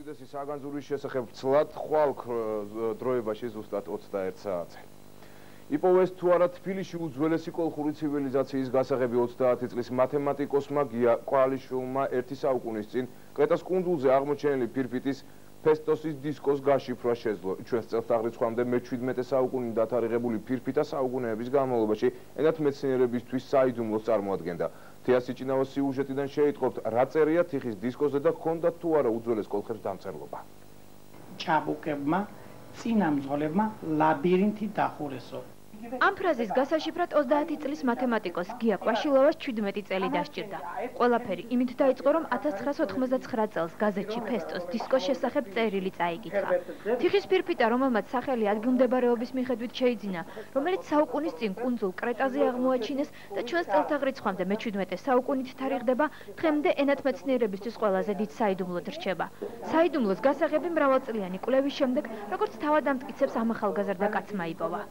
უდიდესი საგანძურის შესახებ ცლად ხვალ დროებაში ზუსტად 21 საათზე. იპოვეს თუ არა თბილისში უძველესი კოლხური ცივილიზაციის გასაღები 30 წლის მათემატიკოსმა გია ყვავილიშვილმა 1 საუკუნის წინ კრეტას კუნძულზე აღმოჩენილი ფირფიტის ფესტოსის დისკოს გაშიფრვა შეძლო. ჩვენს წელთაღრიცხვამდე მე-17 საუკუნით დათარიღებული ფირფიტა საუკუნეების განმავლობაში ენათმეცნიერებისთვის საიდუმლოს წარმოადგენდა. თეასიჭინავოს სიუჟეტიდან შეიტყობთ, რა წერია თიხის დისკოზე და ჰქონდათ თუ არა უძველეს კოლხებს დამწერლობა. ჩაბუკებმა წინა მძღოლებმა ლაბირინთი დახურესო. ამ ფრაზის გასაშიფრად 30 წლის მათემატიკოს გია ყვაშილოვას 17 წელი დასჭირდა. ყველაფერი იმით დაიწყო, რომ 1999 წელს გაზეთში ფესტოს დისკოს შესახებ წერილი წაიკითხა. თიხის ფირფიტა, რომელმაც სახელი ადგილმდებარეობის მიხედვით შეიძინა, რომელიც საუკუნის წინ კუნძულ კრეტაზე აღმოაჩინეს და ჩვენს წელთაღრიცხვამდე მე-17 საუკუნით თარიღდება, დღემდე ენათმეცნიერებისთვის ყველაზე დიდ საიდუმლოდ რჩება. საიდუმლოს გასაღები მრავალწლიანი კვლევის შემდეგ, როგორც თავად ამტკიცებს ამ ახალგაზრდა კაცმა იპოვა.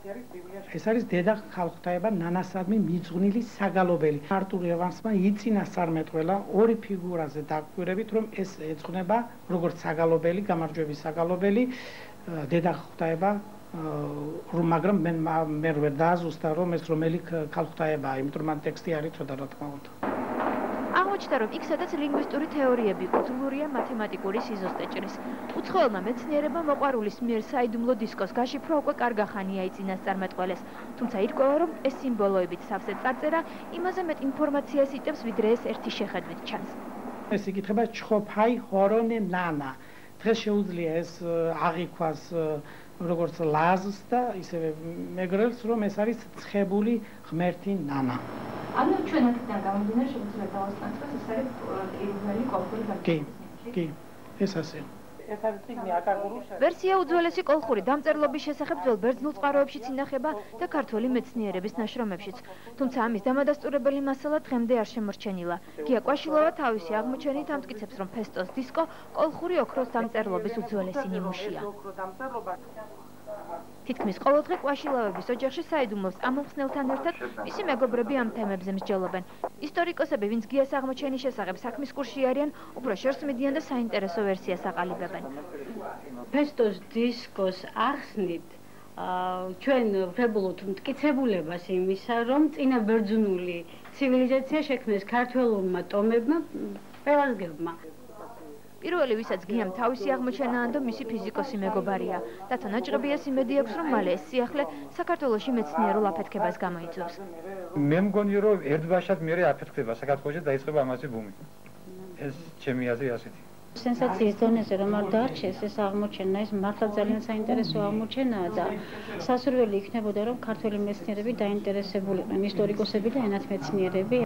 ეს არის დედა ხალხთაება ნანასადმი მიძღვნილი საგალობელი. არტურ ევანსმა იწინა სარმეტყველა ორი ფიგურაზე დაგვირებით, რომ ეს ეძღვნება როგორც საგალობელი, გამარჯვების საგალობელი, დედა ხალხთაება, მაგრამ მე ვერ დააზუსტა, რომ ეს რომელი ხალხთაებაა, იმიტომ რომ ტექსტი არის ცოტა რა თქმა უნდა. აღმოჩნდა, რომ იქ სადაც ლინგვისტური თეორიები უთვლურია მათემატიკური სიზუსტეჭრის. უცხოელმა მეცნიერებმა მოყვარულის მიერ საიდუმლო დისკოს გაშიფრვა უკვე კარგახანია იწინას წარმეტყველეს. თუმცა ირკვევა, რომ ეს სიმბოლოებით სავსე წარწერა იმაზე მეტ ინფორმაციას იტევს, ვიდრე ეს ერთი შეხედვით ჩანს. ეს იკითხება ჩხოფაი ჰორონე ნანა. დღეს შეუძლია ეს აღიქვას როგორც ლაზს და ისევე მეგრელს, რომ ეს არის ცხებული ღმერთი ნანა. ანუ ჩვენ აქედან გამომდინარე შეგვიძლია დავასწროთ, ეს არის პირველი კოლხური გაკეთება. კი, ეს ასე. ვერსია უძველესი კოლხური დამწერლობის შესახებ ძველ ბერძნულ წყაროებშიც ინახება და ქართველი მეცნიერების ნაშრომებშიც. თუმცა ამის დამადასტურებელი მასალა დღემდე არ შემორჩენილა. გია ყვაშილოვა თავისი აღმოჩენით ამტკიცებს, რომ ფესტოს დისკო კოლხური ოქროს დამწერლობის უძველესი ნიმუშია. თითქმის ყოველდღე ყვაშილოვების ოჯახში საიდუმლოს ამომხსნელთან ერთად მისი მეგობრები ამ თემებზე მსჯელობენ. ისტორიკოსები, ვინც გიას აღმოჩენის შესახებ საქმის კურსში არიან, უფრო შორს მიდიან და საინტერესო ვერსიას აყალიბებენ. ფესტოს დისკოს ახსნით ჩვენ ვღებულობთ მტკიცებულებას იმისა, რომ წინა ბერძნული ცივილიზაცია შექმნეს ქართველურმა ტომებმა, პელაზგებმა. პირველი, ვისაც გიამ თავისი აღმოჩენა ანდო, მისი ფიზიკოსი მეგობარია. რათა ნაჭრებიას იმედი აქვს, რომ მალე ეს სიახლე საქართველოში მეცნიერულ აფეთქებას გამოიწვევს. მე მგონი, რომ ერთბაშად მერე აფეთქდება საქართველოში დაიწყება ამაზე ბუმი. ეს ჩემი აზრი ასეთი. სენსაციის დონეზე რომ არ დარჩეს ეს აღმოჩენა, ეს მართლა ძალიან საინტერესო აღმოჩენაა და სასურველი იქნებოდა, რომ ქართველი მეცნიერები დაინტერესებულიყვნენ, ისტორიკოსები და ენათმეცნიერები.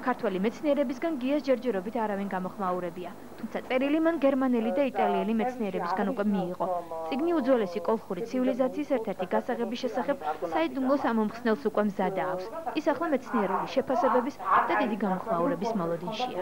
ქართველი მეცნიერებისგან გიას ჯერჯერობით არავინ გამოხმაურებია. თუმცა წერილი მან გერმანელი და იტალიელი მეცნიერებისგან უკვე მიიღო. წიგნი უძველესი კოლხური ცივილიზაციის ერთ-ერთი გასაღების შესახებ საიდუმლოს ამომხსნელს უკვე მზადა აქვს. ის ახლა მეცნიერული შეფასებების და დიდი გამოხმაურების მოლოდინშია.